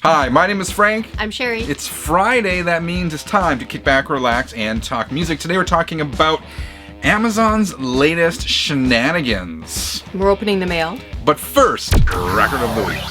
Hi, my name is Frank. I'm Sherry. It's Friday. That means it's time to kick back, relax, and talk music. Today we're talking about Amazon's latest shenanigans. We're opening the mail. But first, Record of the Week.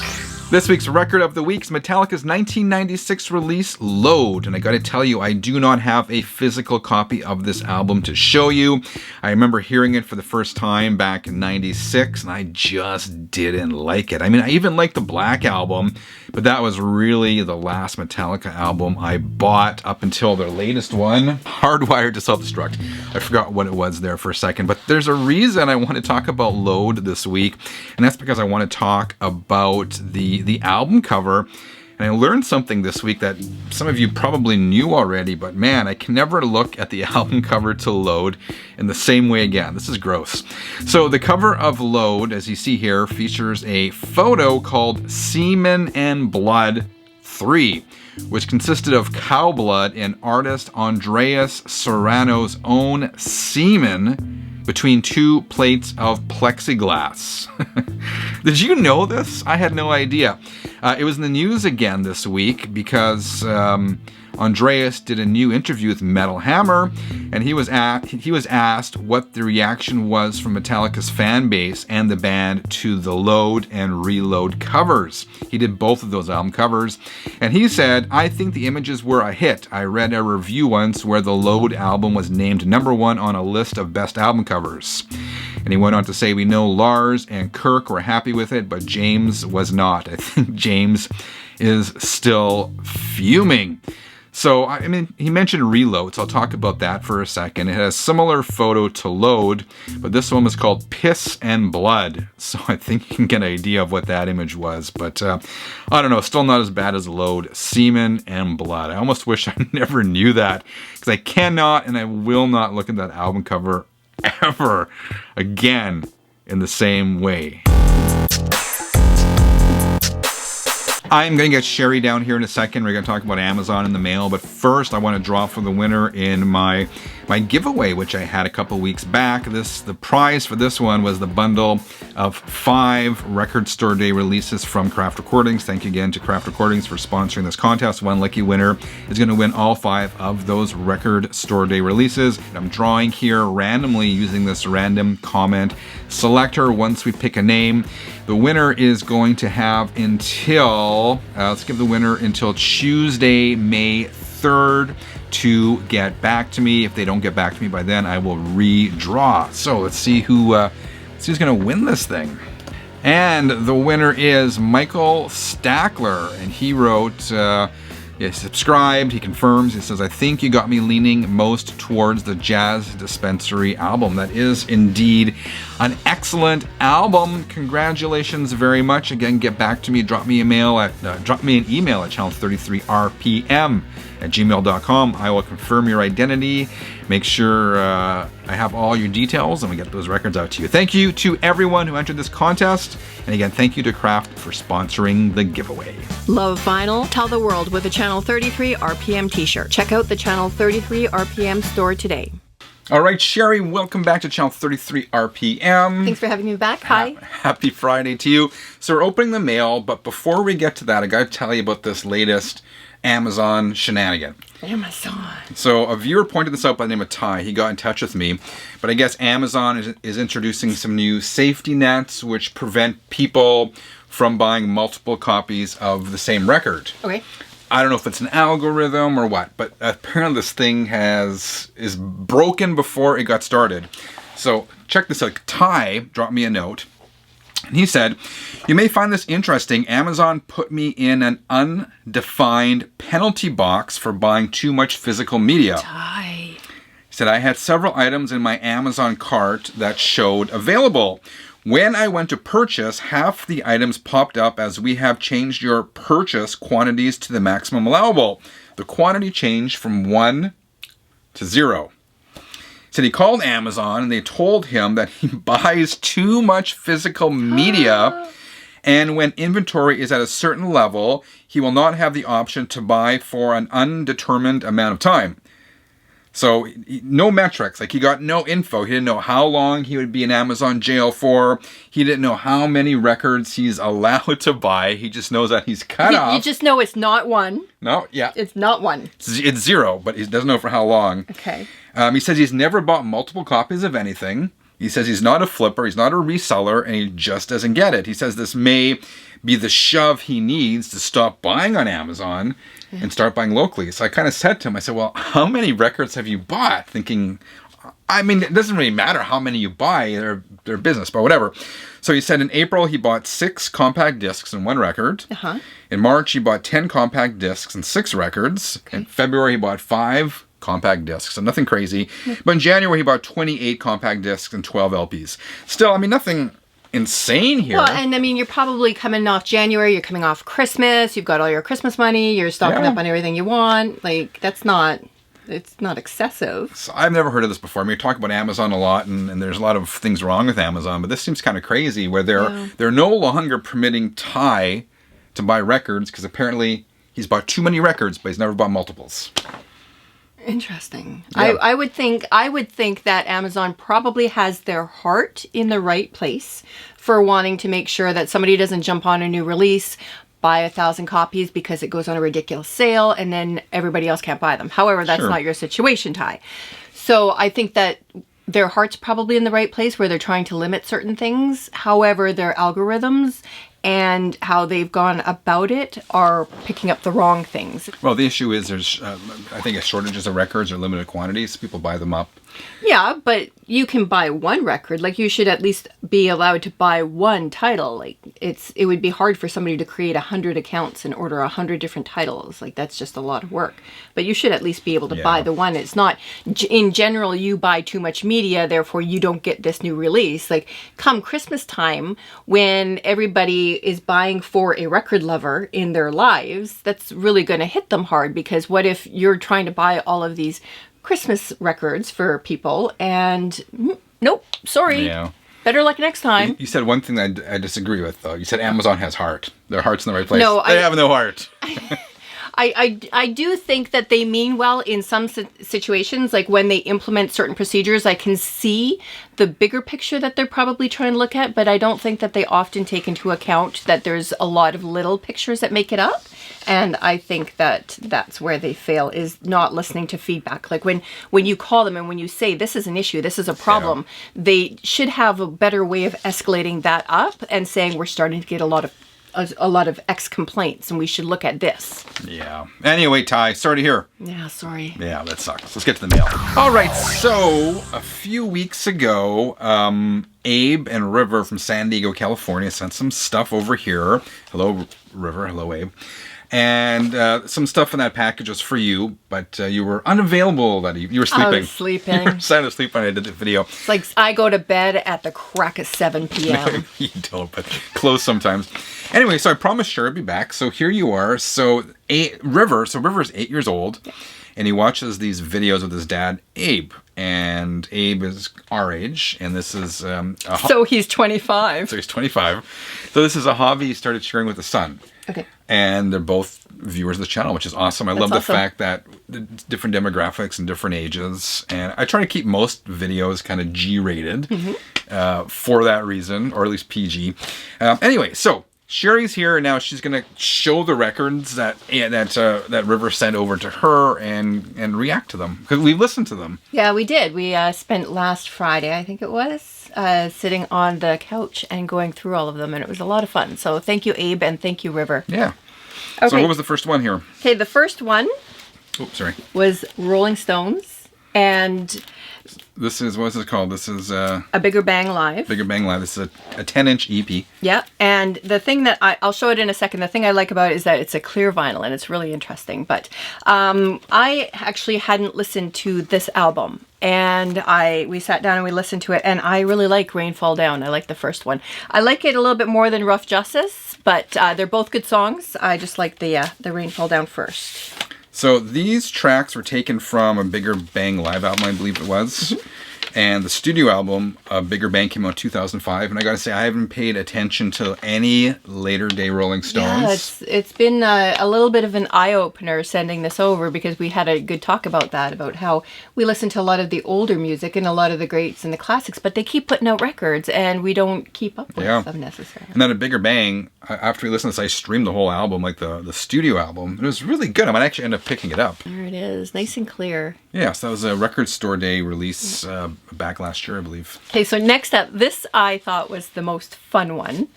This week's Record of the Week is Metallica's 1996 release, Load. And I gotta tell you, I do not have a physical copy of this album to show you. I remember hearing it for the first time back in 96, and I just didn't like it. I mean, I even liked the Black Album, but that was really the last Metallica album I bought up until their latest one, Hardwired to Self-Destruct. I forgot what it was there for a second, but there's a reason I want to talk about Load this week, and that's because I want to talk about the album cover. And I learned something this week that some of you probably knew already, but man, I can never look at the album cover to Load in the same way again. This is gross. So the cover of Load, as you see here, features a photo called Semen and Blood 3, which consisted of cow blood and artist Andreas Serrano's own semen between two plates of plexiglass. Did you know this? I had no idea. It was in the news again this week because Andreas did a new interview with Metal Hammer, and he was asked what the reaction was from Metallica's fan base and the band to the Load and Reload covers. He did both of those album covers, and he said, "I think the images were a hit. I read a review once where the Load album was named #1 on a list of best album covers." And he went on to say, "We know Lars and Kirk were happy with it, but James was not. I think James is still fuming." So, I mean, he mentioned Reload, so I'll talk about that for a second. It has a similar photo to Load, but this one was called Piss and Blood. So I think you can get an idea of what that image was. But I don't know, still not as bad as Load. Semen and Blood. I almost wish I never knew that, because I cannot and I will not look at that album cover ever again in the same way. I'm going to get Sherry down here in a second. We're going to talk about Amazon in the mail. But first, I want to draw for the winner in my giveaway, which I had a couple weeks back. The prize for this one was the bundle of 5 Record Store Day releases from Craft Recordings. Thank you again to Craft Recordings for sponsoring this contest. One lucky winner is going to win all 5 of those Record Store Day releases. I'm drawing here randomly using this random comment selector. Once we pick a name, the winner is going to have until, let's give the winner until Tuesday, May 3rd to get back to me. If they don't get back to me by then, I will redraw. So let's see who's going to win this thing. And the winner is Michael Stackler, and he wrote, he subscribed, he confirms, he says, "I think you got me leaning most towards the Jazz Dispensary album." That is indeed an excellent album. Congratulations very much. Again, get back to me, drop me an email at channel33rpm@gmail.com. I will confirm your identity, make sure I have all your details, and we get those records out to you. Thank you to everyone who entered this contest. And again, thank you to Craft for sponsoring the giveaway. Love vinyl? Tell the world with a Channel 33 RPM t-shirt. Check out the Channel 33 RPM store today. All right, Sherry, welcome back to Channel 33 RPM. Thanks for having me back. Hi. Happy Friday to you. So we're opening the mail, but before we get to that, I got to tell you about this latest Amazon shenanigan. Amazon. So a viewer pointed this out by the name of Ty. He got in touch with me. But I guess Amazon is introducing some new safety nets which prevent people from buying multiple copies of the same record. Okay. I don't know if it's an algorithm or what, but apparently this thing is broken before it got started. So check this out. Ty dropped me a note. And he said, "You may find this interesting. Amazon put me in an undefined penalty box for buying too much physical media." Hi. He said, "I had several items in my Amazon cart that showed available. When I went to purchase, half the items popped up as we have changed your purchase quantities to the maximum allowable. The quantity changed from 1 to 0. Said he called Amazon and they told him that he buys too much physical media, and when inventory is at a certain level, he will not have the option to buy for an undetermined amount of time. So no metrics, like he got no info. He didn't know how long he would be in Amazon jail for. He didn't know how many records he's allowed to buy. He just knows that he's cut off. You just know it's not one. No, yeah. It's not one. It's 0, but he doesn't know for how long. Okay. He says he's never bought multiple copies of anything. He says he's not a flipper, he's not a reseller, and he just doesn't get it. He says this may be the shove he needs to stop buying on Amazon and start buying locally. So I kind of said to him, I said, well, how many records have you bought? Thinking, I mean, it doesn't really matter how many you buy, they're business, but whatever. So he said in April he bought 6 compact discs and 1 record. In March he bought 10 compact discs and 6 records. In February he bought 5 compact discs, so nothing crazy. But in January he bought 28 compact discs and 12 LPs. Still, I mean, nothing insane here. Well, and I mean, you're probably coming off January, you're coming off Christmas, you've got all your Christmas money, you're stocking up on everything you want. Like, it's not excessive. So I've never heard of this before. I mean, you talk about Amazon a lot, and there's a lot of things wrong with Amazon, but this seems kind of crazy where they're no longer permitting Ty to buy records because apparently he's bought too many records, but he's never bought multiples. Interesting. Yeah. I would think that Amazon probably has their heart in the right place for wanting to make sure that somebody doesn't jump on a new release, buy 1,000 copies because it goes on a ridiculous sale, and then everybody else can't buy them. However, that's not your situation, Ty. So I think that their heart's probably in the right place where they're trying to limit certain things. However, their algorithms and how they've gone about it are picking up the wrong things. Well, the issue is there's, I think, shortages of records or limited quantities. People buy them up. Yeah, but you can buy one record. Like, you should at least be allowed to buy one title. Like, it would be hard for somebody to create 100 accounts and order 100 different titles. Like, that's just a lot of work. But you should at least be able to buy the one. It's not, in general, you buy too much media, therefore you don't get this new release. Like, come Christmas time, when everybody is buying for a record lover in their lives, that's really going to hit them hard, because what if you're trying to buy all of these Christmas records for people and nope, sorry. Yeah. Better luck next time. You said one thing that I disagree with, though. You said Amazon has heart. Their heart's in the right place. No, they have no heart. I do think that they mean well in some situations, like when they implement certain procedures. I can see the bigger picture that they're probably trying to look at, but I don't think that they often take into account that there's a lot of little pictures that make it up. And I think that that's where they fail, is not listening to feedback. Like when you call them and when you say, this is an issue, this is a problem, they should have a better way of escalating that up and saying, we're starting to get a lot of X complaints and we should look at this. Yeah. Anyway, Ty, sorry to hear. Yeah, sorry. Yeah, that sucks. Let's get to the mail. All right, so a few weeks ago, Abe and River from San Diego, California sent some stuff over here. Hello, River. Hello, Abe. And some stuff in that package was for you, but you were unavailable that evening. You were sleeping. I was sleeping. You were sound asleep when I did the video. It's like I go to bed at the crack of 7 p.m. You don't, but close sometimes. Anyway, so I promised sure I'd be back. So here you are. So River's 8 years old, and he watches these videos with his dad, Abe. And Abe is our age, and this is so he's 25. So he's 25. So this is a hobby he started sharing with his son. Okay. And they're both viewers of the channel, which is awesome. I love the fact that different demographics and different ages. And I try to keep most videos kind of G-rated for that reason, or at least PG. Anyway, so Sherry's here, and now she's going to show the records that River sent over to her and react to them, because we've listened to them. Yeah, we did. We spent last Friday, I think it was, sitting on the couch and going through all of them, and it was a lot of fun. So thank you, Abe, and thank you, River. Yeah. Okay. So what was the first one here? Okay, the first one was Rolling Stones, and this is, what's it called? This is A Bigger Bang Live. Bigger Bang Live. This is a 10-inch EP. Yeah, and the thing that I'll show it in a second. The thing I like about it is that it's a clear vinyl, and it's really interesting. But I actually hadn't listened to this album, and we sat down and we listened to it, and I really like Rain Fall Down. I like the first one. I like it a little bit more than Rough Justice, but they're both good songs. I just like the Rain Fall Down first. So these tracks were taken from A Bigger Bang Live album, I believe it was. And the studio album, Bigger Bang, came out in 2005. And I got to say, I haven't paid attention to any later day Rolling Stones. Yeah, it's been a little bit of an eye-opener sending this over, because we had a good talk about that, about how we listen to a lot of the older music and a lot of the greats and the classics, but they keep putting out records and we don't keep up with them necessarily. And then at Bigger Bang, after we listened to this, I streamed the whole album, like the studio album. It was really good. I might actually end up picking it up. There it is, nice and clear. Yeah, so that was a Record Store Day release back last year, I believe. Okay, so next up, this I thought was the most fun one.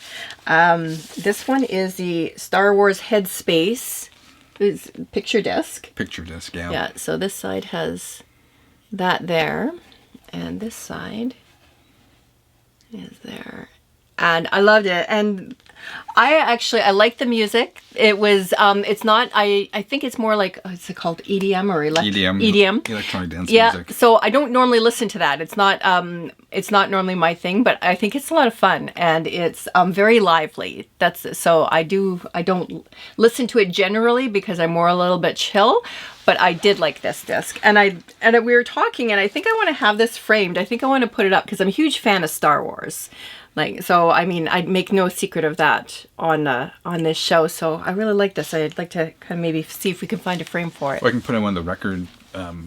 This one is the Star Wars Headspace. It's picture disc. Picture disc, yeah. Yeah, so this side has that there, and this side is there. And I loved it. And I like the music. It was, it's not, I think it's more like, what's it called? EDM or EDM. Electronic dance Yeah, music. so I don't normally listen to that. It's not normally my thing, but I think it's a lot of fun, and it's very lively. So I don't listen to it generally because I'm more a little bit chill, but I did like this disc. And we were talking, and I think I want to have this framed. I think I want to put it up because I'm a huge fan of Star Wars. So I mean, I'd make no secret of that on this show. So I really like this. I'd like to kind of maybe see if we can find a frame for it. Or I can put in one of the record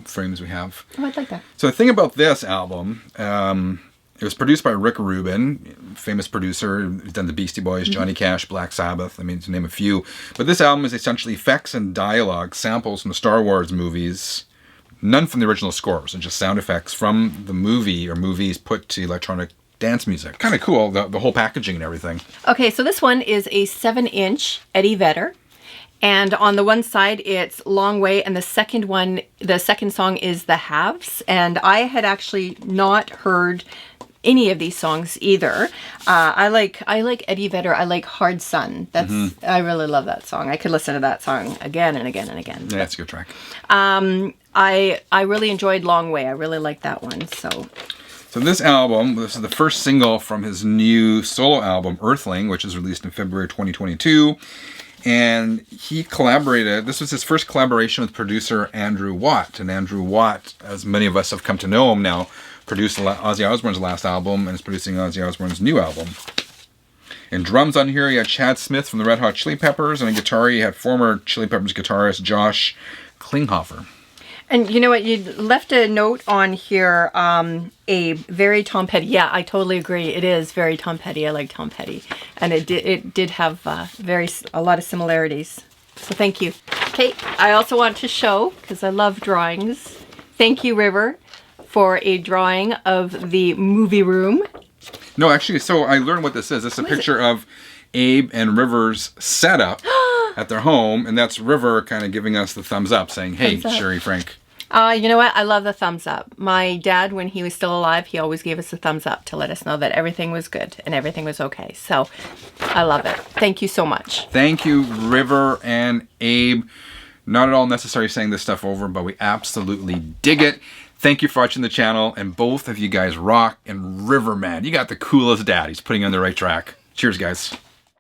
frames we have. Oh, I'd like that. So the thing about this album, it was produced by Rick Rubin, famous producer. He's done the Beastie Boys, Johnny Cash, Black Sabbath, I mean, to name a few. But this album is essentially effects and dialogue, samples from the Star Wars movies, none from the original scores, and just sound effects from the movie or movies put to electronic dance music. Kind of cool, the whole packaging and everything. Okay, so this one is a 7-inch Eddie Vedder. And on the one side, it's Long Way, and the second song is The Haves. And I had actually not heard any of these songs either. I like Eddie Vedder. I like Hard Sun. I really love that song. I could listen to that song again and again and again. Yeah, it's a good track. I really enjoyed Long Way. I really like that one. So this album, this is the first single from his new solo album, Earthling, which is released in February 2022. And he collaborated, this was his first collaboration with producer Andrew Watt. And Andrew Watt, as many of us have come to know him now, produced Ozzy Osbourne's last album and is producing Ozzy Osbourne's new album. And drums on here, you had Chad Smith from the Red Hot Chili Peppers, and on guitar, you had former Chili Peppers guitarist Josh Klinghoffer. And you know what? You left a note on here, a very Tom Petty. Yeah, I totally agree. It is very Tom Petty. I like Tom Petty. And it did have a lot of similarities. So thank you. Okay, I also want to show, because I love drawings, thank you, River, for a drawing of the movie room. No, actually, so I learned what this is. It's a picture of Abe and River's setup at their home, and that's River kind of giving us the thumbs up, saying, hey, Sherry Frank. You know what? I love the thumbs up. My dad, when he was still alive, he always gave us a thumbs up to let us know that everything was good and everything was okay. So I love it. Thank you so much. Thank you, River and Abe. Not at all necessary saying this stuff over, but we absolutely dig it. Thank you for watching the channel, and both of you guys rock. And River, man, you got the coolest dad. He's putting you on the right track. Cheers, guys.